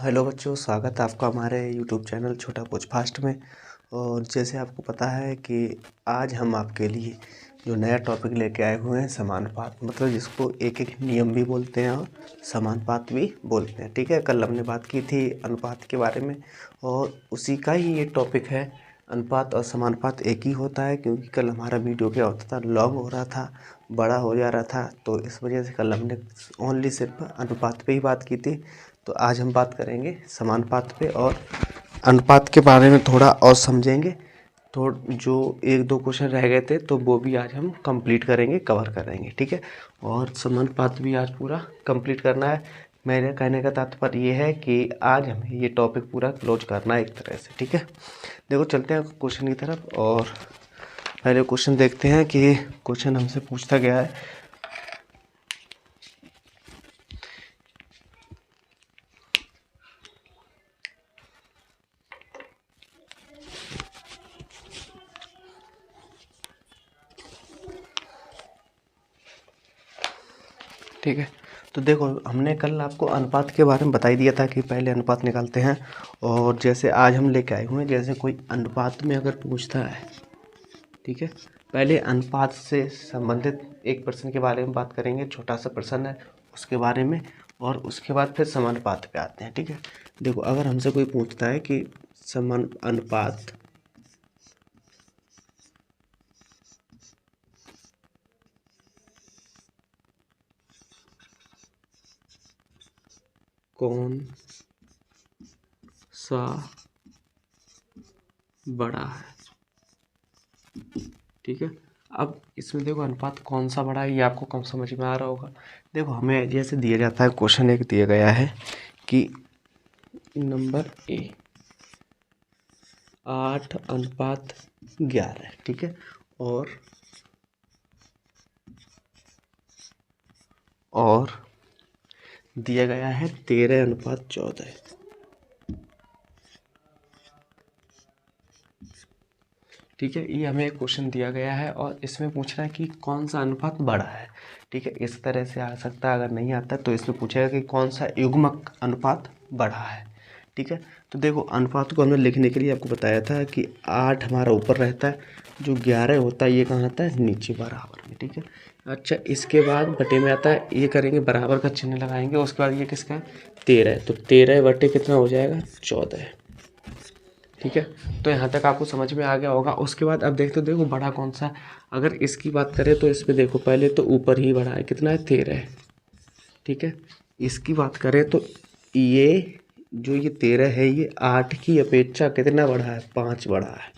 Hello बच्चों, स्वागत है आपका हमारे यूट्यूब चैनल छोटा कुछ फास्ट में। और जैसे आपको पता है कि आज हम आपके लिए जो नया टॉपिक लेके आए हुए हैं समानुपात, मतलब जिसको एक एक नियम भी बोलते हैं और समानुपात भी बोलते हैं। ठीक है, कल हमने बात की थी अनुपात के बारे में और उसी का ही ये टॉपिक है। अनुपात और समानुपात एक ही होता है, क्योंकि कल हमारा वीडियो क्या होता था, लॉन्ग हो रहा था, बड़ा हो जा रहा था, तो इस वजह से कल हमने ओनली सिर्फ अनुपात पे ही बात की थी। तो आज हम बात करेंगे समानुपात पे और अनुपात के बारे में थोड़ा और समझेंगे। तो जो एक दो क्वेश्चन रह गए थे तो वो भी आज हम कंप्लीट करेंगे, कवर करेंगे। ठीक है, और समानुपात भी आज पूरा कंप्लीट करना है। मेरे कहने का तात्पर्य ये है कि आज हमें ये टॉपिक पूरा क्लोज करना है एक तरह से। ठीक है, देखो चलते हैं क्वेश्चन की तरफ और पहले क्वेश्चन देखते हैं कि क्वेश्चन हमसे पूछता गया है। ठीक है, तो देखो हमने कल आपको अनुपात के बारे में बता ही दिया था कि पहले अनुपात निकालते हैं। और जैसे आज हम लेके आए हुए हैं, जैसे कोई अनुपात में अगर पूछता है, ठीक है, पहले अनुपात से संबंधित एक प्रश्न के बारे में बात करेंगे, छोटा सा प्रश्न है उसके बारे में, और उसके बाद फिर समानुपात पे आते हैं। ठीक है, देखो अगर हमसे कोई पूछता है कि समानुपात कौन सा बड़ा है, ठीक है। अब इसमें देखो अनुपात कौन सा बड़ा है, ये आपको कम समझ में आ रहा होगा। देखो हमें जैसे दिया जाता है, क्वेश्चन एक दिया गया है कि नंबर ए 8:11, ठीक है, और दिया गया है 13:14। ठीक है, ये हमें एक क्वेश्चन दिया गया है और इसमें पूछ रहा है कि कौन सा अनुपात बड़ा है। ठीक है, इस तरह से आ सकता है, अगर नहीं आता तो इसमें पूछेगा कि कौन सा युग्मक अनुपात बड़ा है। ठीक है, तो देखो अनुपात को हमने लिखने के लिए आपको बताया था कि 8 हमारा ऊपर रहता है, जो 11 होता है ये कहाँ आता है, नीचे बराबर में। ठीक है, अच्छा इसके बाद बटे में आता है, ये करेंगे बराबर का चिन्ह लगाएंगे, उसके बाद ये किसका है, 13, तो 13 बटे कितना हो जाएगा, 14। ठीक है, तो यहाँ तक आपको समझ में आ गया होगा। उसके बाद अब देखते देखो बड़ा कौन सा है। अगर इसकी बात करें तो इसमें देखो पहले तो ऊपर ही बड़ा है, कितना है, 13। ठीक है, इसकी बात करें तो ये जो ये 13 है, ये 8 की अपेक्षा कितना बड़ा है, 5 बड़ा है।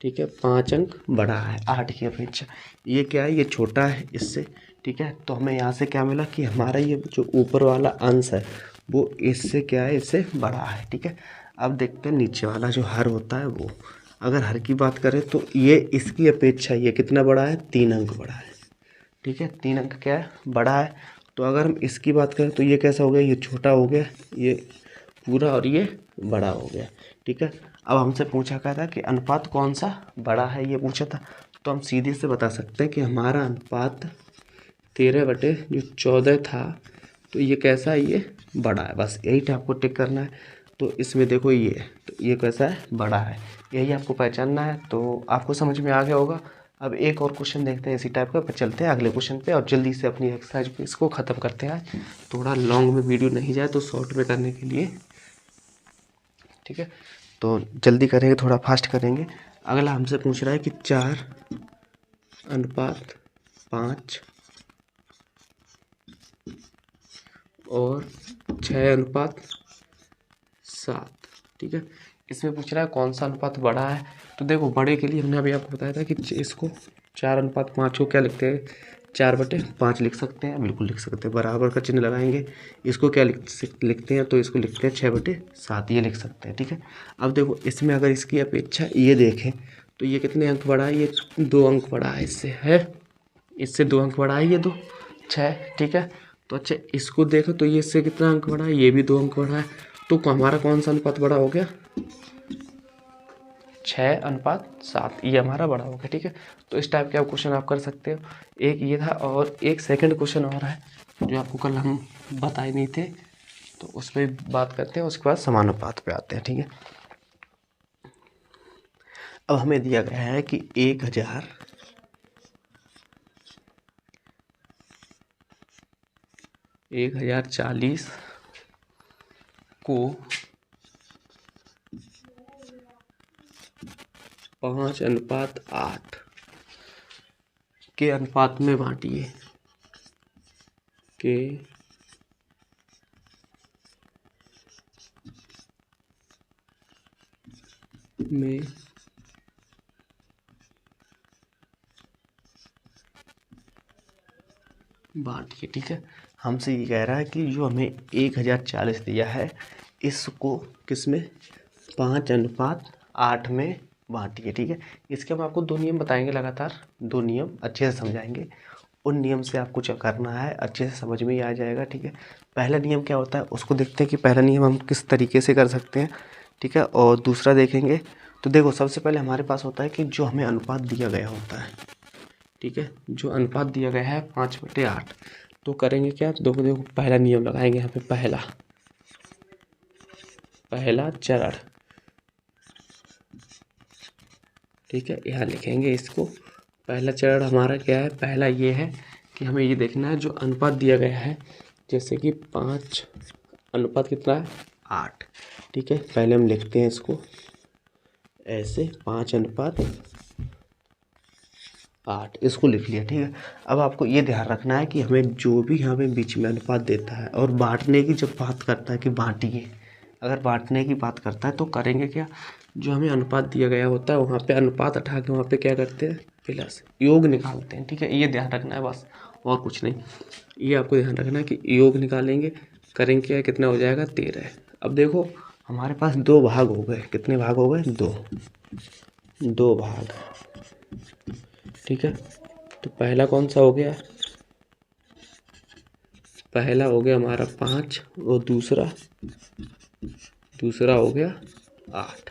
ठीक है, 5 अंक बड़ा है 8 की अपेक्षा। ये क्या है, ये छोटा है इससे। ठीक है, तो हमें यहाँ से क्या मिला कि हमारा ये जो ऊपर वाला अंश है वो इससे क्या है, इससे बड़ा है। ठीक है, अब देखते हैं नीचे वाला जो हर होता है वो, अगर हर की बात करें तो ये इसकी अपेक्षा ये कितना बड़ा है, 3 अंक बड़ा है। ठीक है, 3 अंक क्या है, बड़ा है। तो अगर हम इसकी बात करें तो ये कैसा हो गया, ये छोटा हो गया, ये पूरा, और ये बड़ा हो गया। ठीक है, अब हमसे पूछा क्या था कि अनुपात कौन सा बड़ा है, ये पूछा था। तो हम सीधे से बता सकते हैं कि हमारा अनुपात 13/14 था, तो ये कैसा है, ये बड़ा है। बस यही आपको टिक करना है। तो इसमें देखो ये, तो ये कैसा है, बड़ा है, यही आपको पहचानना है। तो आपको समझ में आ गया होगा। अब एक और क्वेश्चन देखते हैं इसी टाइप का, फिर चलते हैं अगले क्वेश्चन पे और जल्दी से अपनी एक्सरसाइज पे इसको ख़त्म करते हैं। थोड़ा लॉन्ग में वीडियो नहीं जाए तो शॉर्ट में करने के लिए। ठीक है, तो जल्दी करेंगे, थोड़ा फास्ट करेंगे। अगला हमसे पूछ रहा है कि 4:5 और 6:7। ठीक है, इसमें पूछ रहा है कौन सा अनुपात बड़ा है। तो देखो बड़े के लिए हमने अभी आपको बताया था कि इसको 4:5 को क्या लिखते हैं, 4/5 लिख सकते हैं, बिल्कुल लिख सकते हैं, बराबर का चिन्ह लगाएंगे। इसको क्या लिखते हैं, तो इसको लिखते हैं 6/7, ये लिख सकते हैं। ठीक है, अब देखो इसमें अगर इसकी अपेक्षा ये देखें तो ये कितने अंक बड़ा है, ये 2 अंक बड़ा है, इससे है, इससे 2 अंक बड़ा है, ये 2, 6। ठीक है, तो अच्छा इसको देखो तो ये इससे कितना अंक बड़ा है, ये भी 2 अंक बड़ा है। तो हमारा कौन सा अनुपात बड़ा हो गया, 6:7, ये हमारा बड़ा हो गया। ठीक है, तो इस टाइप के आप क्वेश्चन आप कर सकते हो। एक ये था और एक सेकंड क्वेश्चन और है जो आपको कल हम बताए नहीं थे। तो उस पर बात करते हैं, उसके बाद समानुपात पे आते हैं। ठीक है, अब हमें दिया गया है कि 1040 को 5:8 के अनुपात में बांटिए, के में बांटिए। ठीक है, हमसे ये कह रहा है कि जो हमें 1040 दिया है इसको किस में, 5:8 में बांटिए। ठीक है, इसके हम आपको 2 नियम बताएंगे लगातार, 2 नियम अच्छे से समझाएंगे। उन नियम से आपको क्या करना है अच्छे से समझ में ही आ जाएगा। ठीक है, पहला नियम क्या होता है उसको देखते हैं कि पहला नियम हम किस तरीके से कर सकते हैं। ठीक है, और दूसरा देखेंगे तो देखो सबसे पहले हमारे पास होता है कि जो हमें अनुपात दिया गया होता है। ठीक है, जो अनुपात दिया गया है 5/8, तो करेंगे क्या, देखो पहला नियम लगाएंगे यहाँ पे, पहला चरण। ठीक है, यहाँ लिखेंगे इसको, पहला चरण हमारा क्या है, पहला ये है कि हमें ये देखना है जो अनुपात दिया गया है, जैसे कि 5 अनुपात कितना है 8। ठीक है, पहले हम लिखते हैं इसको ऐसे, 5:8 इसको लिख लिया। ठीक है, अब आपको ये ध्यान रखना है कि हमें जो भी यहाँ पे बीच में अनुपात देता है और बांटने की जब बात करता है कि बांटिए, अगर बांटने की बात करता है तो करेंगे क्या, जो हमें अनुपात दिया गया होता है वहाँ पे अनुपात उठा के वहाँ पे क्या करते हैं, प्लस योग निकालते हैं। ठीक है, ये ध्यान रखना है बस, और कुछ नहीं। ये आपको ध्यान रखना है कि योग निकालेंगे, करेंगे क्या, कितना हो जाएगा 13। अब देखो हमारे पास 2 भाग हो गए, कितने भाग हो गए, 2 भाग। ठीक है, तो पहला कौन सा हो गया, पहला हो गया हमारा 5 और दूसरा हो गया 8।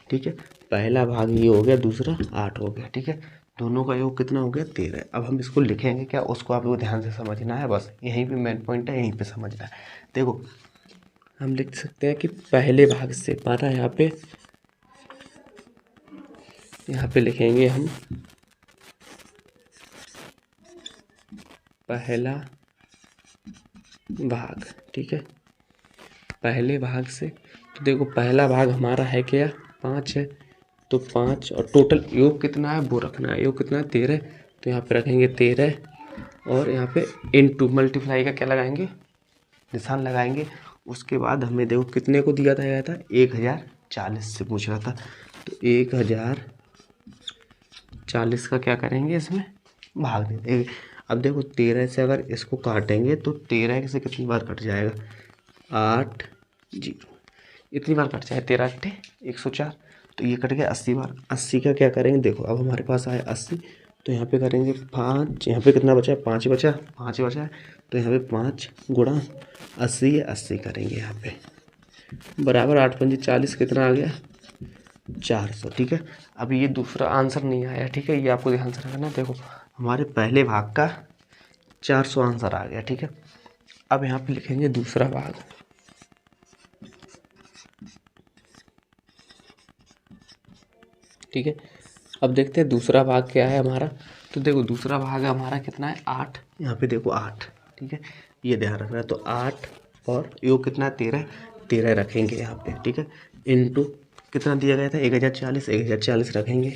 ठीक है, पहला भाग ये हो गया, दूसरा 8 हो गया। ठीक है, दोनों का योग कितना हो गया 13। अब हम इसको लिखेंगे क्या, उसको आपको ध्यान से समझना है, बस यहीं पे मेन पॉइंट है, यहीं पे समझना है। देखो हम लिख सकते हैं कि पहले भाग से माना, यहाँ पे लिखेंगे हम पहला भाग। ठीक है, पहले भाग से, तो देखो पहला भाग हमारा है क्या, 5 है, तो 5 और टोटल योग कितना है वो रखना है, योग कितना है 13, तो यहाँ पे रखेंगे 13 और यहाँ पे इनटू मल्टीप्लाई का क्या लगाएंगे, निशान लगाएंगे। उसके बाद हमें देखो कितने को दिया था, 1040 से पूछ रहा था, तो 1040 का क्या करेंगे, इसमें भाग दे देंगे। अब देखो 13 से अगर इसको काटेंगे तो 13 से कितनी बार कट जाएगा, 8 0, इतनी बार कट जाए, 13 × 104, तो ये कट गया 80 बार। 80 का क्या करेंगे, देखो अब हमारे पास आया 80, तो यहाँ पे करेंगे 5, यहाँ पे कितना बचा है, 5 बचा है, तो यहाँ पे 5 × 80 है, 80 करेंगे यहाँ पे, बराबर 8 × 5 = 40, कितना आ गया 400। ठीक है, अब ये दूसरा आंसर नहीं आया। ठीक है, ये आपको ध्यान से रखना। देखो हमारे पहले भाग का 400 आंसर आ गया। ठीक है, अब यहाँ पे लिखेंगे दूसरा भाग। ठीक है, अब देखते हैं दूसरा भाग क्या है हमारा, तो देखो दूसरा भाग हमारा कितना है 8, यहाँ पे देखो 8। ठीक है, ये ध्यान रखना है, तो 8 और योग कितना है 13 रखेंगे यहाँ पे। ठीक है, इनटू कितना दिया गया था 1040 रखेंगे।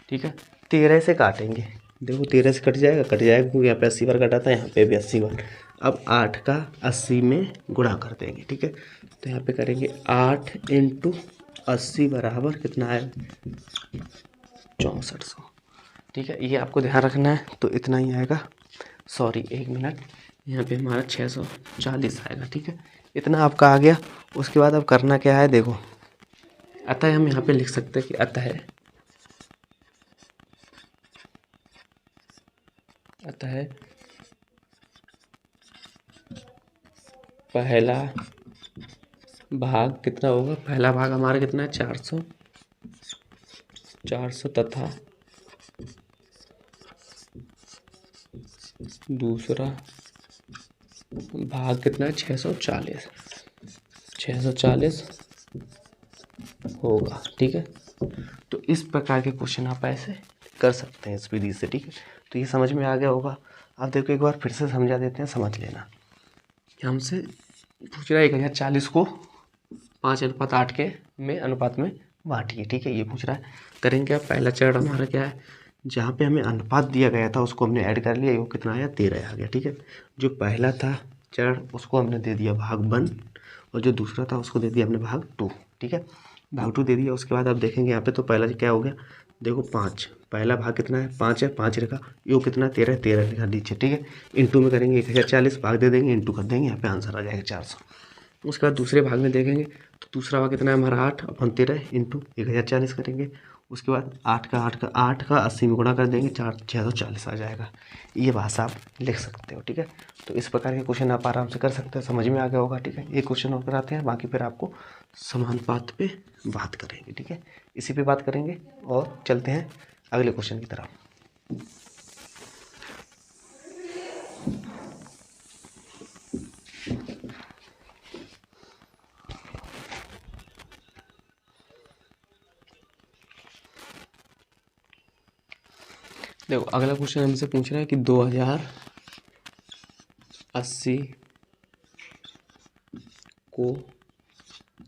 ठीक है, 13 से काटेंगे, देखो 13 से कट जाएगा क्योंकि यहाँ पे 80 बार कटा था, यहाँ पे भी 80 बार। अब 8 का 80 में गुणा कर देंगे। ठीक है, तो यहाँ पे करेंगे 8 × 80 बराबर कितना है 6400। ठीक है, ये आपको ध्यान रखना है, तो इतना ही आएगा, सॉरी 1 मिनट, यहाँ पे हमारा 640 आएगा। ठीक है, इतना आपका आ गया। उसके बाद अब करना क्या है, देखो अतः हम यहाँ पे लिख सकते हैं कि अतः पहला भाग कितना होगा, पहला भाग हमारा कितना है 400 तथा दूसरा भाग कितना है 640, 640 होगा। ठीक है, तो इस प्रकार के क्वेश्चन आप ऐसे कर सकते हैं इस विधि से। ठीक है, तो ये समझ में आ गया होगा। आप देखो एक बार फिर से समझा देते हैं, समझ लेना। हमसे पूछ रहा है 1040 को 5:8 के में अनुपात में बांटिए। ठीक है, ये पूछ रहा है। करेंगे आप, पहला चरण हमारा क्या है, जहाँ पे हमें अनुपात दिया गया था उसको हमने ऐड कर लिया, वो कितना आया 13 आ गया। ठीक है, जो पहला था चरण उसको हमने दे दिया भाग 1 और जो दूसरा था उसको दे दिया हमने भाग 2। ठीक है, भाग 2 दे दिया। उसके बाद आप देखेंगे यहाँ पे तो पहला क्या हो गया, देखो 5, पहला भाग कितना है 5 है, 5 लिखा, यो कितना 13 है, 13 लिखा नीचे। ठीक है, इंटू में करेंगे 1040, भाग दे देंगे, इंटू कर देंगे, यहाँ पे आंसर आ जाएगा 400। उसके बाद दूसरे भाग में देखेंगे तो दूसरा भाग कितना है हमारा 8 अपन 13 इंटू 1040 करेंगे। उसके बाद 8 का 80 में गुणा कर देंगे, 640 आ जाएगा। ये भाषा आप लिख सकते हो। ठीक है, तो इस प्रकार के क्वेश्चन आप आराम से कर सकते हैं, समझ में आ गया होगा। ठीक है, एक क्वेश्चन और कराते हैं, बाकी फिर आपको समानुपात पे बात करेंगे। ठीक है, इसी पे बात करेंगे और चलते हैं अगले क्वेश्चन की तरफ। देखो अगला क्वेश्चन हमसे पूछ रहा है कि 2080 को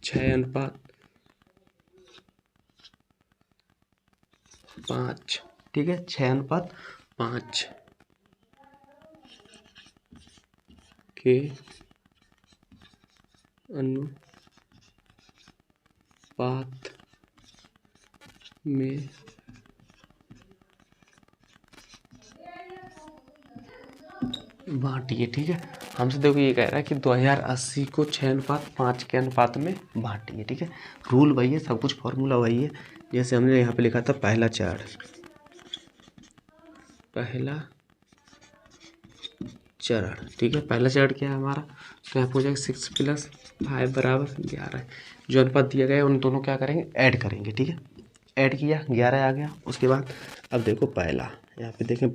6:5, ठीक है, 6:5 के अनुपात में बांटिए। ठीक है, हमसे देखो ये कह रहा है कि 2080 को 6:5 के अनुपात में बांटिए। ठीक है, रूल वही है, सब कुछ फॉर्मूला वही है, जैसे हमने यहाँ पे लिखा था पहला चरण ठीक है, पहला चरण क्या है हमारा, तो यहाँ हो जाएगा 6 + 5 = 11। जो अनुपात दिया गया है उन दोनों क्या करेंगे, ऐड करेंगे। ठीक है, ऐड किया 11 आ गया। उसके बाद अब देखो पहला, यहाँ पे देखें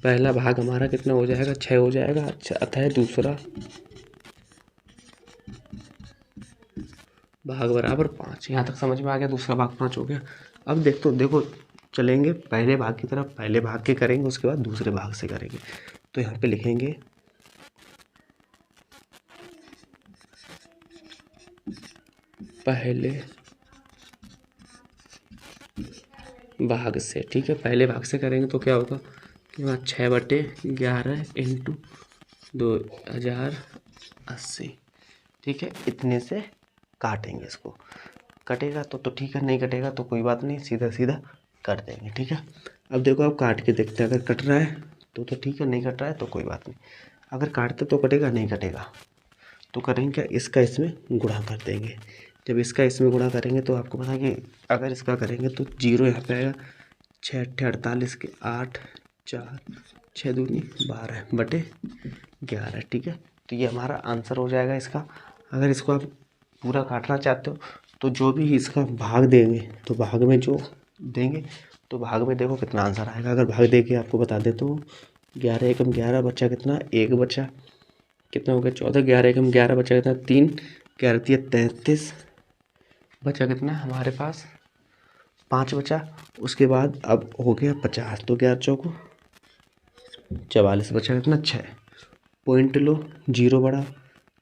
पहला भाग हमारा कितना हो जाएगा, 6 हो जाएगा। अच्छा, अतः दूसरा भाग बराबर 5। यहाँ तक समझ में आ गया, दूसरा भाग 5 हो गया। अब देखो चलेंगे पहले भाग की तरफ, पहले भाग के करेंगे उसके बाद दूसरे भाग से करेंगे। तो यहाँ पे लिखेंगे पहले भाग से। ठीक है, पहले भाग से करेंगे तो क्या होगा कि 6/11 इंटू 2080। ठीक है, इतने से काटेंगे इसको, कटेगा तो ठीक है, नहीं कटेगा तो कोई बात नहीं, सीधा सीधा कर देंगे। ठीक है, अब देखो आप काट के देखते हैं, अगर कट रहा है तो ठीक है, नहीं कट रहा है तो कोई बात नहीं। अगर काटते तो कटेगा, नहीं कटेगा तो करेंगे क्या, इसका इसमें गुणा कर देंगे। जब इसका इसमें गुणा करेंगे तो आपको पता है कि अगर इसका करेंगे तो 0 यहाँ पे आएगा, 6 × 48 के 8, 4, 6 दूनी 12/11। ठीक है, तो ये हमारा आंसर हो जाएगा इसका। अगर इसको आप पूरा काटना चाहते हो तो जो भी इसका भाग देंगे तो भाग में जो देंगे तो भाग में देखो कितना आंसर आएगा। अगर भाग दे के आपको बता दे तो 11 × 11 बचा कितना, 1 बचा, कितना हो गया 14, 11 × 11 बचा कितना 3, 11 × 3 = 33, बचा कितना हमारे पास 5 बचा। उसके बाद अब हो गया 50, तो 11 × 4 = 44, बचा कितना 6। पॉइंट लो, 0 बढ़ा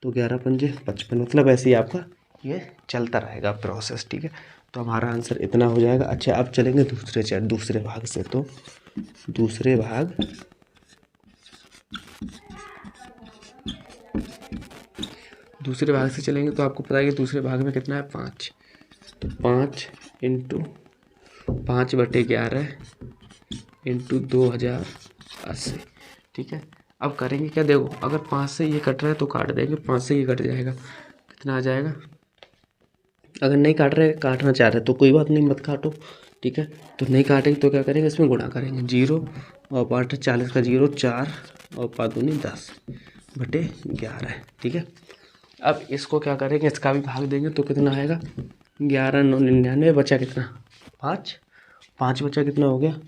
तो 11 × 5 = 55। मतलब ऐसे ही आपका ये चलता रहेगा प्रोसेस। ठीक है, तो हमारा आंसर इतना हो जाएगा। अच्छा, अब चलेंगे दूसरे भाग से। तो दूसरे भाग से चलेंगे तो आपको पता है कि दूसरे भाग में कितना है 5, तो 5 × 5/11 इंटू 2080। ठीक है, अब करेंगे क्या, देखो अगर 5 से ये कट रहा है तो काट देंगे, 5 से ये कट जाएगा, कितना आ जाएगा। अगर नहीं काटना चाह रहे तो कोई बात नहीं, मत काटो। ठीक है, तो नहीं काटेंगे तो क्या करेंगे, इसमें गुणा करेंगे। 0 और 5 40 का 0, 4 और 5 दूनी 10/11। ठीक है, अब इसको क्या करेंगे, इसका भी भाग देंगे तो कितना आएगा, 11 × 9 = 99, बचा कितना 5 बचा, कितना हो गया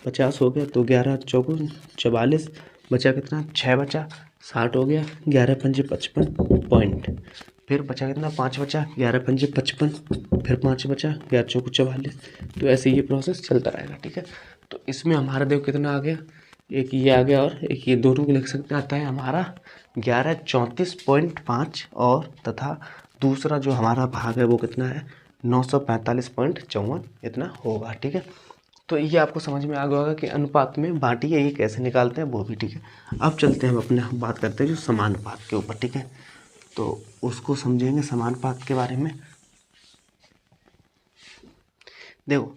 50 हो गया, तो 11 चौको 44, बचा कितना 6 बचा, 60 हो गया, 11 पंजे 55 पॉइंट। फिर बचा कितना 5 बचा, 11 पंजे 55, फिर 5 बचा, 11 चौको 44। तो ऐसे ये प्रोसेस चलता रहेगा, ठीक है। तो इसमें हमारा देखो कितना आ गया, एक ये आ गया और एक ये, दोनों को लिख सकते आता है हमारा 1134.5 और तथा दूसरा जो हमारा भाग है वो कितना है 945.54 इतना होगा, ठीक है। तो ये आपको समझ में आ गया होगा कि अनुपात में बाँटिए ये कैसे निकालते हैं वो भी, ठीक है। अब चलते हैं हम अपने बात करते हैं जो समानुपात के ऊपर, ठीक है। तो उसको समझेंगे समानुपात के बारे में। देखो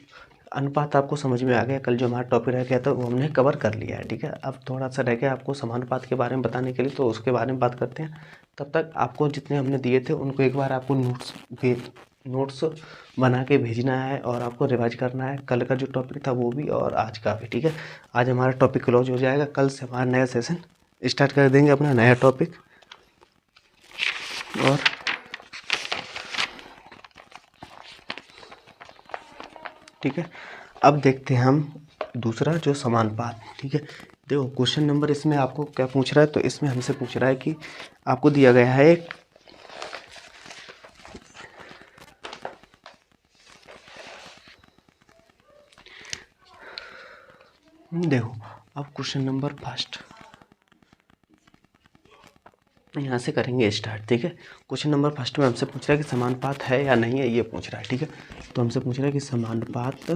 अनुपात आपको समझ में आ गया, कल जो हमारा टॉपिक रह गया था वो हमने कवर कर लिया है, ठीक है। अब थोड़ा सा रह गया आपको समानुपात के बारे में बताने के लिए, तो उसके बारे में बात करते हैं। तब तक आपको जितने हमने दिए थे उनको एक बार आपको नोट्स बना के भेजना है और आपको रिवाइज करना है, कल का जो टॉपिक था वो भी और आज का भी, ठीक है। आज हमारा टॉपिक क्लोज हो जाएगा, कल से हमारा नया सेशन स्टार्ट कर देंगे, अपना नया टॉपिक। और ठीक है, अब देखते हैं हम दूसरा जो समानुपात, ठीक है। देखो क्वेश्चन नंबर इसमें आपको क्या पूछ रहा है, तो इसमें हमसे पूछ रहा है कि आपको दिया गया है एक देखो अब क्वेश्चन नंबर फर्स्ट यहाँ से करेंगे स्टार्ट, ठीक है। क्वेश्चन नंबर फर्स्ट में हमसे पूछ रहा है कि समानुपात है या नहीं है, ये पूछ रहा है, ठीक है। तो हमसे पूछ रहा है कि समानुपात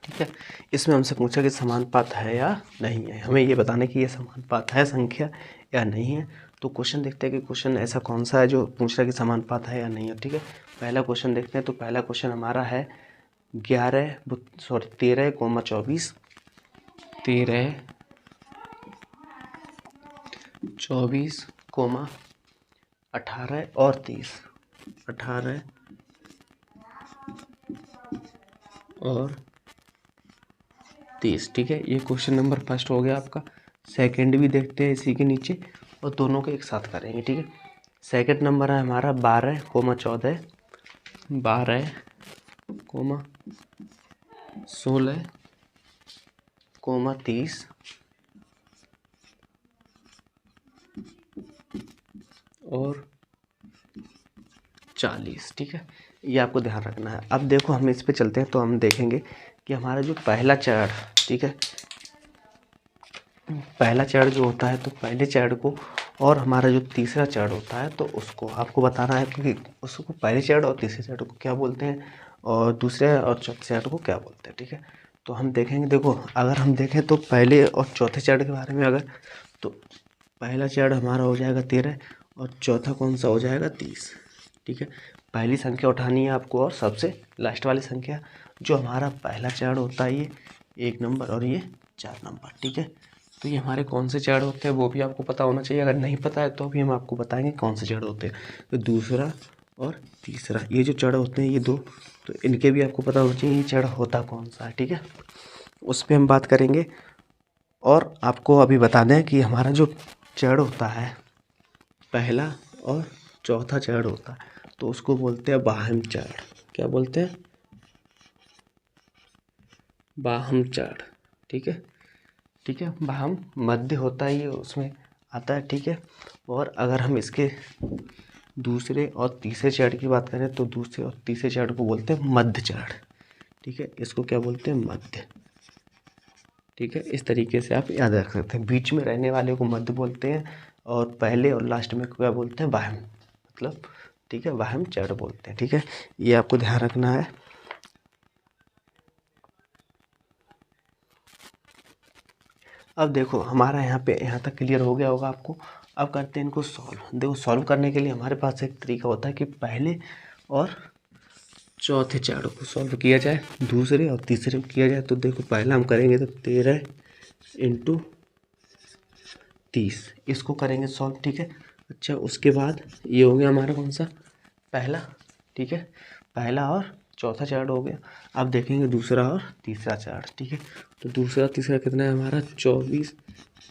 ठीक है, इसमें हमसे पूछा कि समानुपात है या नहीं है, हमें ये बताने कि ये समानुपात है संख्या या नहीं है। तो क्वेश्चन देखते हैं कि क्वेश्चन ऐसा कौन सा है जो पूछ रहा है कि समानुपात है या नहीं है, ठीक है। पहला क्वेश्चन देखते हैं, तो पहला क्वेश्चन हमारा है 13, 24, 18 और 30, 18 और 30, ठीक है। ये क्वेश्चन नंबर फर्स्ट हो गया आपका। सेकंड भी देखते हैं इसी के नीचे और दोनों के एक साथ करेंगे, ठीक है। सेकंड नंबर है हमारा 12, 14, 12, 16, 30 और 40, ठीक है। ये आपको ध्यान रखना है। अब देखो हम इस पे चलते हैं, तो हम देखेंगे कि हमारा जो पहला चरण, ठीक है, पहला चरण जो होता है, तो पहले चरण को और हमारा जो तीसरा चरण होता है तो उसको आपको बताना है कि उसको पहले चरण और तीसरे चरण को क्या बोलते हैं और दूसरे और चौथे चरण को क्या बोलते हैं, ठीक है। तो हम देखेंगे, देखो अगर हम देखें तो पहले और चौथे चरण के बारे में, अगर तो पहला चरण हमारा हो जाएगा 13 और चौथा कौन सा हो जाएगा 30, ठीक है। पहली संख्या उठानी है आपको और सबसे लास्ट वाली संख्या, जो हमारा पहला चरण होता है ये 1 नंबर और ये 4 नंबर, ठीक है। तो ये हमारे कौन से चरण होते हैं वो भी आपको पता होना चाहिए, अगर नहीं पता है तो भी हम आपको बताएंगे कौन से चरण होते हैं। तो दूसरा और तीसरा ये जो चरण होते हैं ये दो, तो इनके भी आपको पता होना चाहिए ये चरण होता कौन सा है, ठीक है। उस पर हम बात करेंगे। और आपको अभी बता दें कि हमारा जो चरण होता है पहला और चौथा चरण होता है तो उसको बोलते हैं बाह्य चरण। क्या बोलते हैं? बाह्य चरण, ठीक है, ठीक है। बाह्य मध्य होता है ये उसमें आता है, ठीक है। और अगर हम इसके दूसरे और तीसरे चरण की बात करें तो दूसरे और तीसरे चरण को बोलते हैं मध्य चरण, ठीक है। इसको क्या बोलते हैं? मध्य, ठीक है। इस तरीके से आप याद रख सकते हैं, बीच में रहने वाले को मध्य बोलते हैं और पहले और लास्ट में क्या बोलते हैं? बाह्य, मतलब ठीक है, बाह्य चरण बोलते हैं, ठीक है। ये आपको ध्यान रखना है। अब देखो हमारा यहाँ तक क्लियर हो गया होगा आपको। अब करते हैं इनको सॉल्व। देखो सॉल्व करने के लिए हमारे पास एक तरीका होता है कि पहले और चौथे चरण को सॉल्व किया जाए, दूसरे और तीसरे को किया जाए। तो देखो पहला हम करेंगे तो 13 × 30, इसको करेंगे सॉल्व, ठीक है। अच्छा उसके बाद ये हो गया हमारा कौन सा? पहला, ठीक है, पहला और चौथा चार्ट हो गया। अब देखेंगे दूसरा और तीसरा चार्ट, ठीक है। तो दूसरा तीसरा कितना है हमारा 24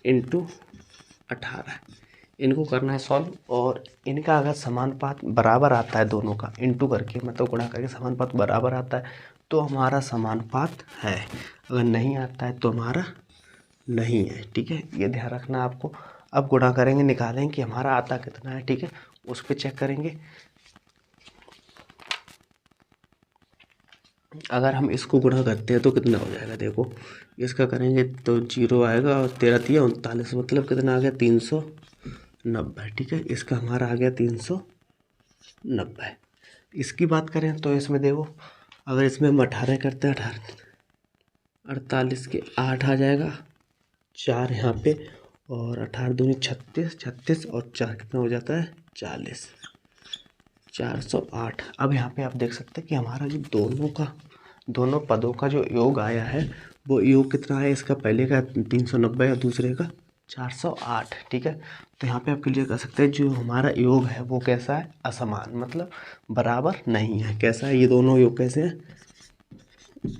× 18, इनको करना है सॉल्व। और इनका अगर समानुपात बराबर आता है दोनों का इंटू करके, मतलब गुणा करके समानुपात बराबर आता है तो हमारा समानुपात है, अगर नहीं आता है तो हमारा नहीं है, ठीक है। ये ध्यान रखना आपको। अब गुणा करेंगे, निकालेंगे कि हमारा आता कितना है, ठीक है, उस पर चेक करेंगे। अगर हम इसको गुणा करते हैं तो कितना हो जाएगा, देखो इसका करेंगे तो 0 आएगा और 13 × 39, मतलब कितना आ गया 390, ठीक है। इसका हमारा आ गया 390। इसकी बात करें तो इसमें देखो, अगर इसमें हम 18 करते हैं, 48 के 8 आ जाएगा, 4 यहाँ पे, और 18 दूनी 36, 36 और 4 कितना हो जाता है 40, 408। अब यहाँ पे आप देख सकते हैं कि हमारा जो दोनों पदों का जो योग आया है वो योग कितना है, इसका पहले का 390 और दूसरे का 408, ठीक है। तो यहाँ पे आप क्लियर कर सकते हैं जो हमारा योग है वो कैसा है, असमान, मतलब बराबर नहीं है। कैसा है, ये दोनों योग कैसे हैं,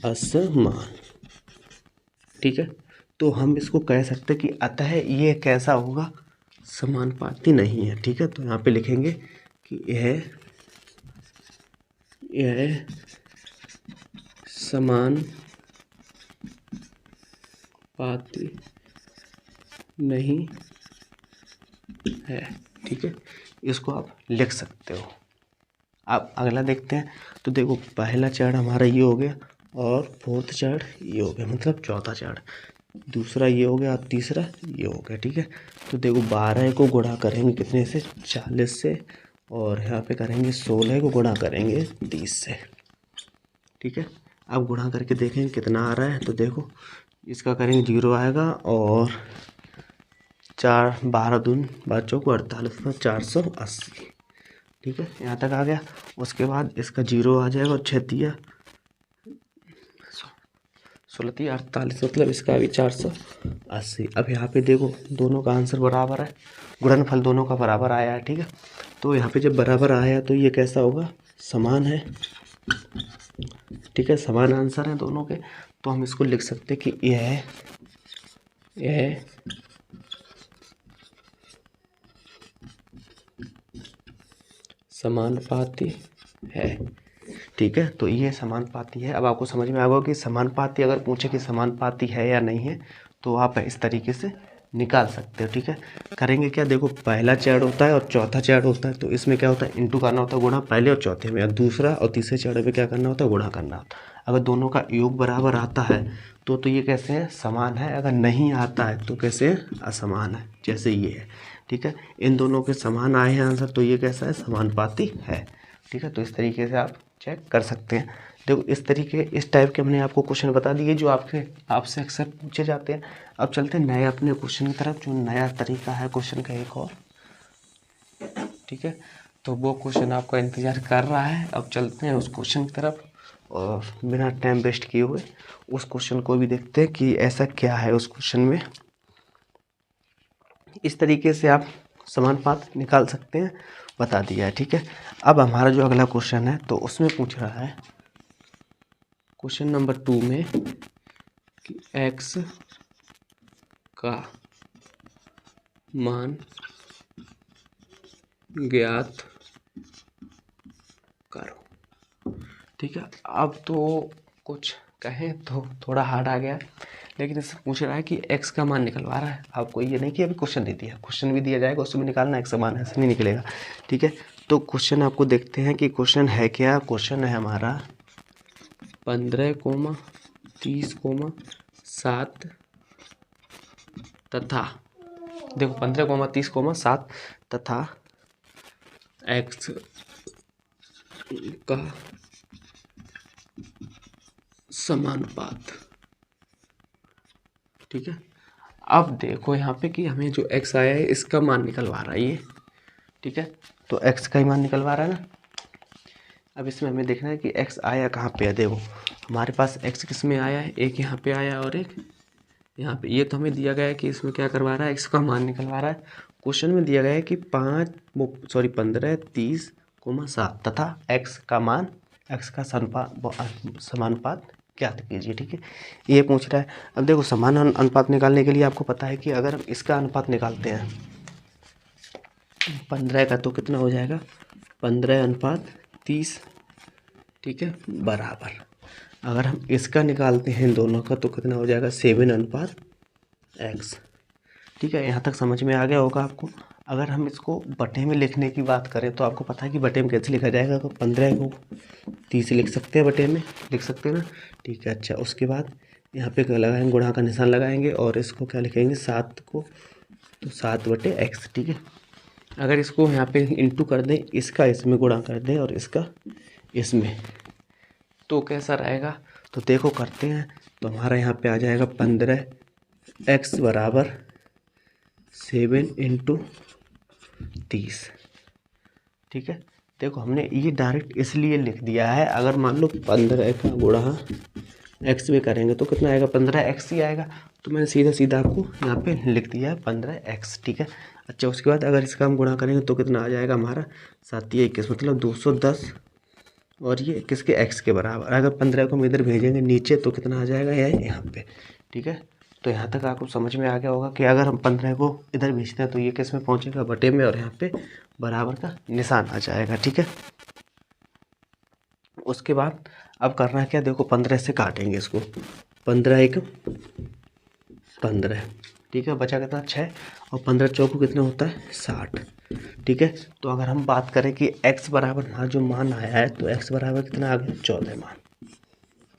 असमान, ठीक है। तो हम इसको कह सकते हैं कि अतः ये कैसा होगा, समानुपाती नहीं है, ठीक है। तो यहाँ पे लिखेंगे कि यह समानुपाती नहीं है, ठीक है। इसको आप लिख सकते हो। अब अगला देखते हैं। तो देखो पहला चार्ट हमारा ये हो गया और फोर्थ चार्ट ये हो गया, मतलब चौथा चार्ट। दूसरा ये हो गया और तीसरा ये हो गया, ठीक है। तो देखो 12 को गुणा करेंगे कितने से, 40 से, और यहाँ पे करेंगे 16 को गुणा करेंगे 30 से, ठीक है। अब गुणा करके देखेंगे कितना आ रहा है। तो देखो इसका करेंगे 0 आएगा, और 4 12 दून 12 को 48 में 480, ठीक है, यहाँ तक आ गया। उसके बाद इसका 0 आ जाएगा और 6 16 48, मतलब इसका भी 480। अब यहाँ पे देखो दोनों का आंसर बराबर है, गुणनफल दोनों का बराबर आया है, ठीक है। तो यहाँ पे जब बराबर आया तो ये कैसा होगा, समान है, ठीक है, समान आंसर है दोनों के। तो हम इसको लिख सकते हैं कि यह समानुपाती है, ठीक है। तो ये समानुपाती है। अब आपको समझ में आ गया कि समानुपाती अगर पूछे कि समानुपाती है या नहीं है तो आप इस तरीके से निकाल सकते हो, ठीक है। करेंगे क्या, देखो पहला चैड होता है और चौथा चैड होता है, तो इसमें क्या होता है, इंटू करना होता है, गुणा पहले और चौथे में, और दूसरा और तीसरे चैड में क्या करना होता है, गुणा करना होता है। अगर दोनों का योग बराबर आता है तो ये कैसे है, समान है। अगर नहीं आता है तो कैसे है, असमान है, जैसे ये है, ठीक है। इन दोनों के समान आए हैं आंसर, तो ये कैसा है, समानुपाती है, ठीक है। तो इस तरीके से आप चेक कर सकते हैं। देखो इस टाइप के हमने आपको क्वेश्चन बता दिए जो आपसे अक्सर पूछे जाते हैं। अब चलते हैं नए अपने क्वेश्चन की तरफ, जो नया तरीका है क्वेश्चन का एक और, ठीक है। तो वो क्वेश्चन आपका इंतज़ार कर रहा है। अब चलते हैं उस क्वेश्चन की तरफ और बिना टाइम वेस्ट किए हुए उस क्वेश्चन को भी देखते हैं कि ऐसा क्या है उस क्वेश्चन में। इस तरीके से आप समानुपात निकाल सकते हैं, बता दिया है, ठीक है। अब हमारा जो अगला क्वेश्चन है तो उसमें पूछ रहा है क्वेश्चन नंबर 2 में कि x का मान ज्ञात करो, ठीक है। अब तो कुछ कहें तो थोड़ा हार्ड आ गया, लेकिन इससे पूछ रहा है कि x का मान निकलवा रहा है आपको। ये नहीं कि अभी क्वेश्चन दे दिया, क्वेश्चन भी दिया जाएगा उसमें निकालना x का मान, ऐसे नहीं निकलेगा, ठीक है। तो क्वेश्चन आपको देखते हैं कि क्वेश्चन है क्या। क्वेश्चन है हमारा 15, 30, 7 तथा, देखो 15, 30, 7 तथा x का समानुपात, ठीक है। अब देखो यहाँ पे कि हमें जो x आया है इसका मान निकलवा रहा है ये, ठीक है। तो x का ही मान निकलवा रहा है ना। अब इसमें हमें देखना है कि x आया कहाँ पे है। देखो हमारे पास x किस में आया है, एक यहाँ पे आया और एक यहाँ पे। ये तो हमें दिया गया है कि इसमें क्या करवा रहा है, x का मान निकलवा रहा है। क्वेश्चन में दिया गया है कि 15, 30, 7 तथा x का मान एक्स का समानुपात ज्ञात कीजिए। ठीक है, ये पूछ रहा है। अब देखो समान अनुपात निकालने के लिए आपको पता है कि अगर हम इसका अनुपात निकालते हैं 15 का, तो कितना हो जाएगा 15:30। ठीक है, बराबर अगर हम इसका निकालते हैं दोनों का तो कितना हो जाएगा 7:x। ठीक है, यहाँ तक समझ में आ गया होगा आपको। अगर हम इसको बटे में लिखने की बात करें तो आपको पता है कि बटे में कैसे लिखा जाएगा, तो 15 को 30 लिख सकते हैं, बटे में लिख सकते हैं ना। ठीक है, अच्छा उसके बाद यहाँ पे लगाएंगे, गुणा का निशान लगाएंगे और इसको क्या लिखेंगे 7 को, तो 7/x। ठीक है, अगर इसको यहाँ पे इंटू कर दें, इसका इसमें गुणा कर दें और इसका इसमें, तो कैसा रहेगा, तो देखो करते हैं। तो हमारा यहाँ पे आ जाएगा 15x बराबर 7 × 30। ठीक है, देखो हमने ये डायरेक्ट इसलिए लिख दिया है, अगर मान लो 15 का गुणा x में करेंगे तो कितना आएगा 15x ही आएगा, तो मैंने सीधा सीधा आपको यहाँ पे लिख दिया है 15x। ठीक है, अच्छा उसके बाद अगर इसका हम गुणा करेंगे तो कितना आ जाएगा हमारा 7×21 मतलब 210, और ये किसके x के बराबर। अगर 15 को हम इधर भेजेंगे नीचे तो कितना आ जाएगा यहाँ पे। ठीक है, तो यहाँ तक आपको समझ में आ गया होगा कि अगर हम 15 को इधर भेजते हैं तो ये किस में पहुँचेगा बटे में, और यहाँ पे बराबर का निशान आ जाएगा। ठीक है, उसके बाद अब करना क्या, देखो 15 से काटेंगे इसको, 15×1 15। ठीक है, बचा कितना 6, और 15×4 कितना होता है 60। ठीक है, तो अगर हम बात करें कि x बराबर यहाँ जो मान आया है, तो x बराबर कितना आ गया 14 मान।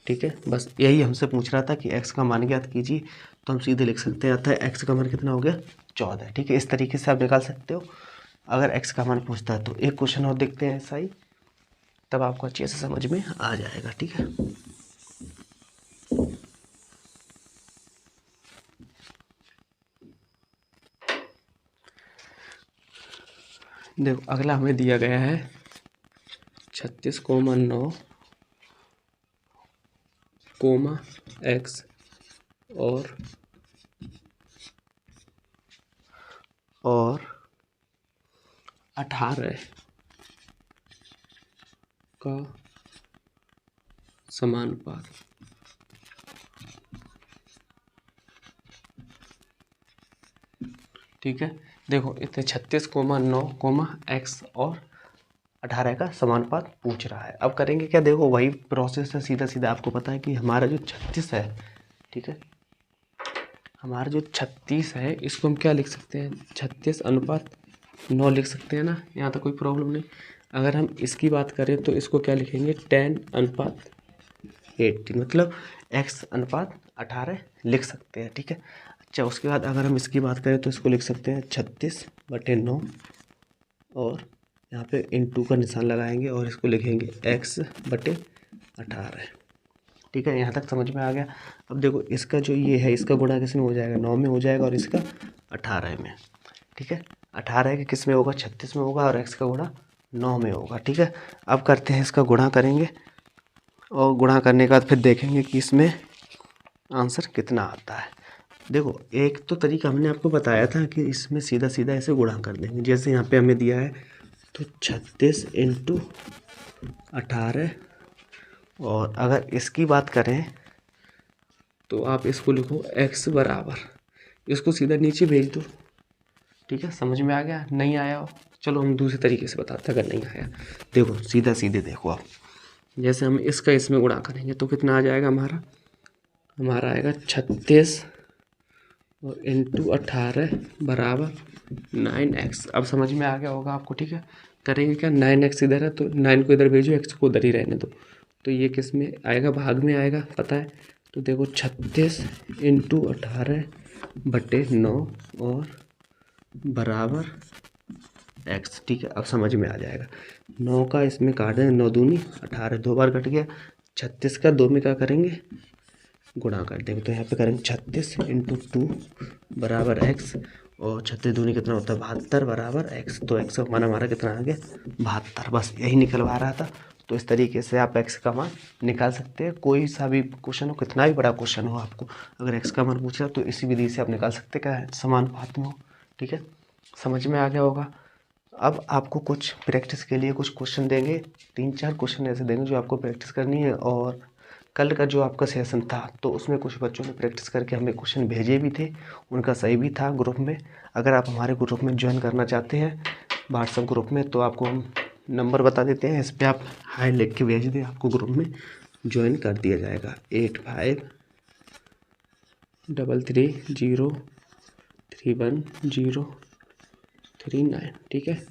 ठीक है, बस यही हमसे पूछ रहा था कि x का मान ज्ञात कीजिए, तो हम सीधे लिख सकते हैं, अतः x का मान कितना हो गया 14। ठीक है, इस तरीके से आप निकाल सकते हो अगर x का मान पूछता है तो। एक क्वेश्चन और देखते हैं ऐसा ही, तब आपको अच्छे से समझ में आ जाएगा। ठीक है, देखो अगला हमें दिया गया है 36,9, x और 18 का समानुपात। ठीक है, देखो इतने 36,9, x और 18 का समानुपात पूछ रहा है। अब करेंगे क्या, देखो वही प्रोसेस है, सीधा सीधा आपको पता है कि हमारा जो 36 है, ठीक है, हमारा जो 36 है इसको हम क्या लिख सकते हैं 36:9 लिख सकते हैं ना, यहाँ तो कोई प्रॉब्लम नहीं। अगर हम इसकी बात करें तो इसको क्या लिखेंगे 10:18 मतलब x/18 लिख सकते हैं। ठीक है, अच्छा उसके बाद अगर हम इसकी बात करें तो इसको लिख सकते हैं 36/9 और यहाँ पे इंटू का निशान लगाएंगे और इसको लिखेंगे x/18। ठीक है, यहाँ तक समझ में आ गया। अब देखो इसका जो ये है इसका गुणा किस में हो जाएगा 9 में हो जाएगा और इसका 18 में। ठीक है, 18 के किस में होगा 36 में होगा और x का गुणा 9 में होगा। ठीक है, अब करते हैं इसका गुणा करेंगे और गुणा करने के बाद फिर देखेंगे कि इसमें आंसर कितना आता है। देखो एक तो तरीका हमने आपको बताया था कि इसमें सीधा सीधा ऐसे गुणा कर देंगे, जैसे यहाँ पे हमें दिया है तो 36 × 18, और अगर इसकी बात करें तो आप इसको लिखो x बराबर, इसको सीधा नीचे भेज दो। ठीक है, समझ में आ गया, नहीं आया हो चलो हम दूसरे तरीके से बताते हैं। अगर नहीं आया देखो सीधा सीधे देखो आप, जैसे हम इसका इसमें गुणा करेंगे तो कितना आ जाएगा हमारा आएगा 36 और इंटू 18 बराबर 9x। अब समझ में आ गया होगा आपको। ठीक है, करेंगे क्या 9x इधर है तो 9 को इधर भेजो, x को उधर ही रहने दो, तो ये किस में आएगा भाग में आएगा पता है। तो देखो 36 × 18/9 और बराबर x। ठीक है, अब समझ में आ जाएगा। 9 का इसमें काट देंगे, 9 दूनी 18, 2 बार कट गया। 36 का 2 में क्या करेंगे गुणा कर देंगे, तो यहाँ पे करेंगे 36 × 2 बराबर x, और 36 दूनी कितना होता है 72 बराबर x। तो x का मान हमारा कितना आ गया 72। बस यही निकलवा रहा था। तो इस तरीके से आप x का मान निकाल सकते हैं। कोई सा भी क्वेश्चन हो, कितना भी बड़ा क्वेश्चन हो, आपको अगर x का मान पूछ रहा तो इसी विधि से आप निकाल सकते हैं, क्या समानुपात में हो। ठीक है, समझ में आ गया होगा। अब आपको कुछ प्रैक्टिस के लिए कुछ क्वेश्चन देंगे, 3-4 क्वेश्चन ऐसे देंगे जो आपको प्रैक्टिस करनी है। और कल का जो आपका सेशन था तो उसमें कुछ बच्चों ने प्रैक्टिस करके हमें क्वेश्चन भेजे भी थे, उनका सही भी था ग्रुप में। अगर आप हमारे ग्रुप में ज्वाइन करना चाहते हैं व्हाट्सएप ग्रुप में, तो आपको हम नंबर बता देते हैं, इस पर आप हाई लिख के भेज दें, आपको ग्रुप में ज्वाइन कर दिया जाएगा। 8533031039, ठीक है।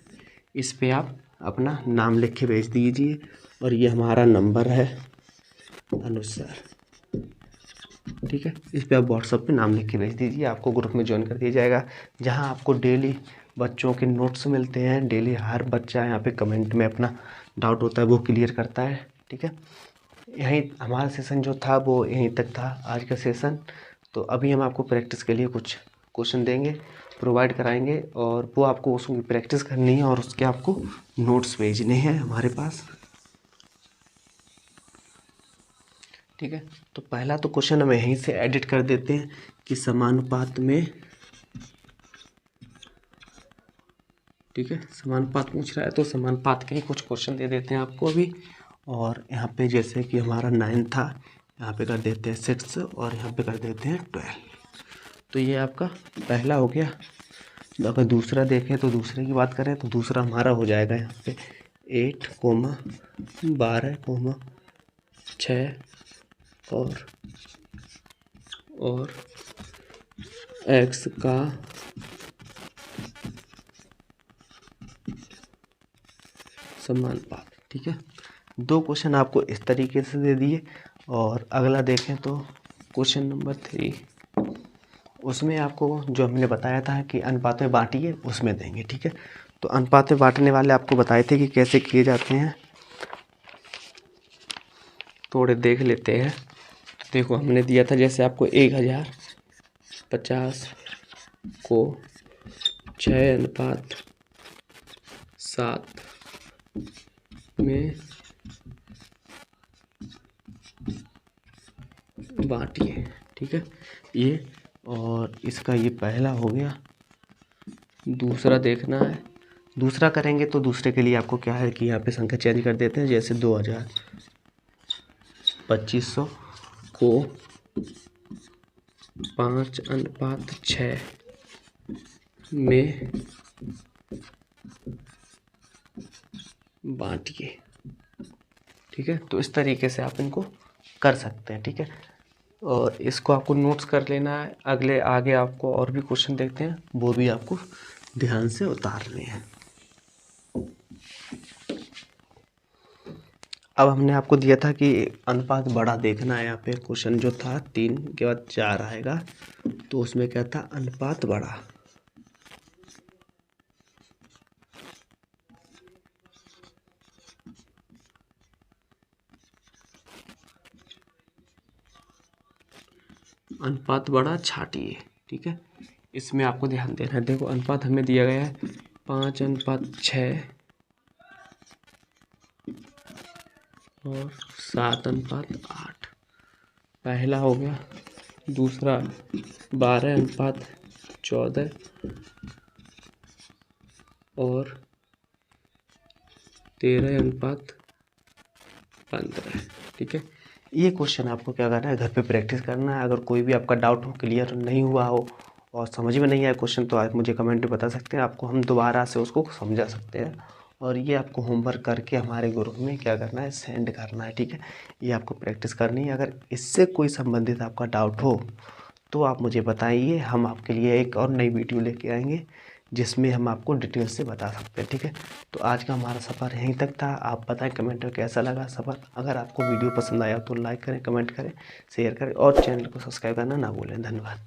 इस पे आप अपना नाम लिख के भेज दीजिए। और ये हमारा नंबर है अनुसार, ठीक है। इस पे आप व्हाट्सएप पे नाम लिख के भेज दीजिए, आपको ग्रुप में ज्वाइन कर दिया जाएगा, जहां आपको डेली बच्चों के नोट्स मिलते हैं। डेली हर बच्चा यहाँ पे कमेंट में अपना डाउट होता है वो क्लियर करता है, ठीक है। यहीं हमारा सेशन जो था वो यहीं तक था आज का सेशन। तो अभी हम आपको प्रैक्टिस के लिए कुछ क्वेश्चन देंगे, प्रोवाइड कराएंगे, और वो आपको उसकी प्रैक्टिस करनी है और उसके आपको नोट्स भेजने हैं हमारे पास, ठीक है। तो पहला तो क्वेश्चन हम यहीं से एडिट कर देते हैं कि समानुपात में, ठीक है, समानुपात पूछ रहा है तो समानुपात के ही कुछ क्वेश्चन दे देते हैं आपको अभी। और यहाँ पे जैसे कि हमारा 9 था, यहाँ पे कर देते हैं 6 और यहाँ पे कर देते हैं 12। तो ये आपका पहला हो गया। तो अगर दूसरा देखें तो दूसरे की बात करें तो दूसरा हमारा हो जाएगा यहाँ पे 8, 12, 6 और x का समानुपात, ठीक है। 2 क्वेश्चन आपको इस तरीके से दे दिए। और अगला देखें तो क्वेश्चन नंबर 3, उसमें आपको जो हमने बताया था कि अनुपात में बांटिए, उसमें देंगे, ठीक है। तो अनुपात में बांटने वाले आपको बताए थे कि कैसे किए जाते हैं, थोड़े देख लेते हैं। तो देखो हमने दिया था जैसे आपको 1050 को 6:7 में बांटिए, ठीक है ये। और इसका ये पहला हो गया। दूसरा देखना है, दूसरा करेंगे तो दूसरे के लिए आपको क्या है कि यहाँ पे संख्या चेंज कर देते हैं। जैसे 2500 को 5:6 में बांटिए, ठीक है। तो इस तरीके से आप इनको कर सकते हैं, ठीक है। और इसको आपको नोट्स कर लेना है। अगले आगे आपको और भी क्वेश्चन देखते हैं, वो भी आपको ध्यान से उतारने हैं। अब हमने आपको दिया था कि अनुपात बड़ा देखना है। यहाँ पे क्वेश्चन जो था 3 के बाद 4 आएगा, तो उसमें क्या था, अनुपात बड़ा। अनुपात बड़ा छाटिए, ठीक है। इसमें आपको ध्यान देना है। देखो अनुपात हमें दिया गया है 5:6 और 7:8, पहला हो गया। दूसरा 12:14 और 13:15, ठीक है। ये क्वेश्चन आपको क्या करना है, घर पे प्रैक्टिस करना है। अगर कोई भी आपका डाउट हो, क्लियर नहीं हुआ हो और समझ में नहीं आया क्वेश्चन, तो आप मुझे कमेंट में बता सकते हैं, आपको हम दोबारा से उसको समझा सकते हैं। और ये आपको होमवर्क करके हमारे ग्रुप में क्या करना है, सेंड करना है, ठीक है। ये आपको प्रैक्टिस करनी है। अगर इससे कोई संबंधित आपका डाउट हो तो आप मुझे बताइए, हम आपके लिए एक और नई वीडियो लेके आएंगे जिसमें हम आपको डिटेल से बता सकते हैं, ठीक है। तो आज का हमारा सफ़र यहीं तक था। आप बताएं कमेंट में कैसा लगा सफ़र। अगर आपको वीडियो पसंद आया तो लाइक करें, कमेंट करें, शेयर करें और चैनल को सब्सक्राइब करना ना भूलें। धन्यवाद।